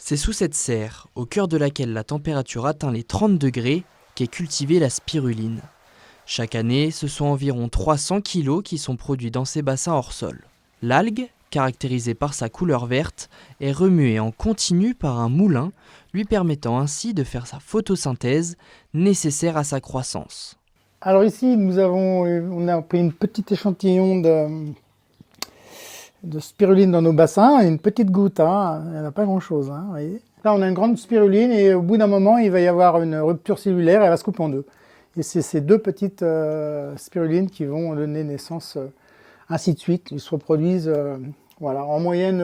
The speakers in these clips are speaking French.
C'est sous cette serre, au cœur de laquelle la température atteint les 30 degrés, qu'est cultivée la spiruline. Chaque année, ce sont environ 300 kilos qui sont produits dans ces bassins hors sol. L'algue, caractérisée par sa couleur verte, est remuée en continu par un moulin, lui permettant ainsi de faire sa photosynthèse nécessaire à sa croissance. Alors ici, on a pris une petite échantillon de spiruline dans nos bassins, une petite goutte, hein, il n'y en a pas grand-chose. Hein, vous voyez. Là, on a une grande spiruline et au bout d'un moment, il va y avoir une rupture cellulaire et elle va se couper en deux. Et c'est ces deux petites spirulines qui vont donner naissance, ainsi de suite. Ils se reproduisent, voilà. En moyenne,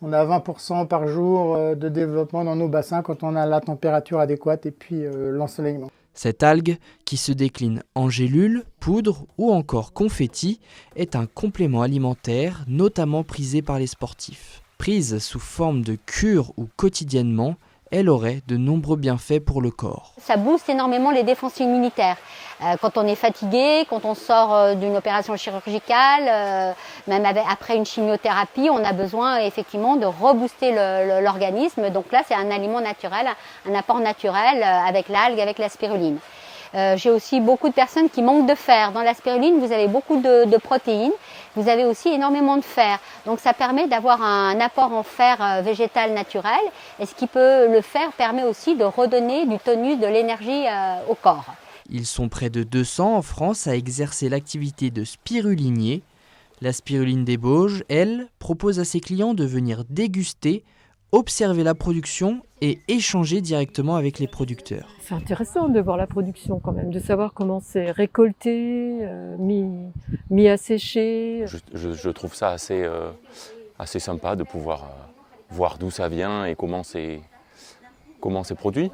on a 20% par jour de développement dans nos bassins quand on a la température adéquate et puis l'ensoleillement. Cette algue, qui se décline en gélules, poudre ou encore confetti, est un complément alimentaire notamment prisé par les sportifs. Prise sous forme de cure ou quotidiennement, elle aurait de nombreux bienfaits pour le corps. Ça booste énormément les défenses immunitaires. Quand on est fatigué, quand on sort d'une opération chirurgicale, même après une chimiothérapie, on a besoin effectivement de rebooster l'organisme. Donc là, c'est un aliment naturel, un apport naturel avec l'algue, avec la spiruline. J'ai aussi beaucoup de personnes qui manquent de fer. Dans la spiruline, vous avez beaucoup de protéines, vous avez aussi énormément de fer. Donc ça permet d'avoir un apport en fer végétal naturel. Et le fer permet aussi de redonner du tonus, de l'énergie au corps. Ils sont près de 200 en France à exercer l'activité de spirulinier. La spiruline des Bauges, elle, propose à ses clients de venir déguster, observer la production et échanger directement avec les producteurs. C'est intéressant de voir la production quand même, de savoir comment c'est récolté, mis à sécher. Je trouve ça assez sympa de pouvoir voir d'où ça vient et comment c'est produit.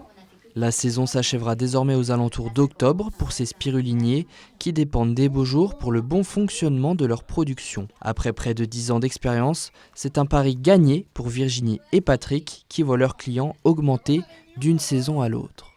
La saison s'achèvera désormais aux alentours d'octobre pour ces spiruliniers qui dépendent des beaux jours pour le bon fonctionnement de leur production. Après près de 10 ans d'expérience, c'est un pari gagné pour Virginie et Patrick qui voient leurs clients augmenter d'une saison à l'autre.